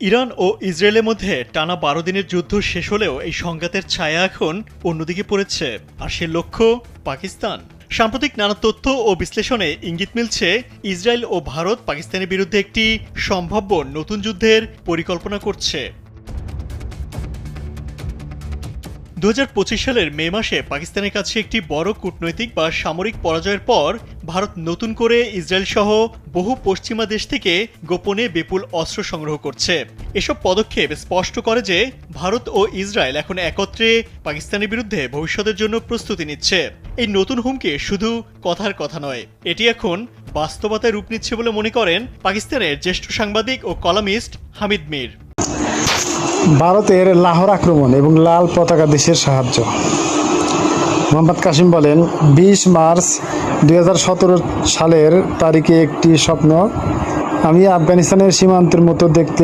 Iran ও ইসরায়েলের মধ্যে টানা ১২ দিনের যুদ্ধ শেষ হলেও এই সংঘাতের ছায়া এখন অন্যদিকে পড়েছে, আর সে লক্ষ্য পাকিস্তান। সাম্প্রতিক নানা তথ্য ও বিশ্লেষণে ইঙ্গিত মিলছে ইসরায়েল ও ভারত পাকিস্তানের বিরুদ্ধে একটি সম্ভাব্য নতুন যুদ্ধের পরিকল্পনা করছে। ২০২৫ সালের মে মাসে পাকিস্তানের কাছে একটি বড় কূটনৈতিক বা সামরিক পরাজয়ের পর ভারত নতুন করে ইসরায়েল সহ বহু পশ্চিমা দেশ থেকে গোপনে বিপুল অস্ত্র সংগ্রহ করছে। এসব পদক্ষেপ স্পষ্ট করে যে ভারত ও ইসরায়েল এখন একত্রে পাকিস্তানের বিরুদ্ধে ভবিষ্যতের জন্য প্রস্তুতি নিচ্ছে। এই নতুন হুমকি শুধু কথার কথা নয়, এটি এখন বাস্তবতায় রূপ নিচ্ছে বলে মনে করেন পাকিস্তানের জ্যেষ্ঠ সাংবাদিক ও কলামিস্ট হামিদ মীর। ভারতের লাহোর আক্রমণ এবং লাল পতাকা দেশের সাহায্য। মোহাম্মদ কাসিম বলেন, ২০ মার্চ ২০১৭ সালের তারিখে একটি স্বপ্ন। আমি আফগানিস্তানের সীমান্তের মতো দেখতে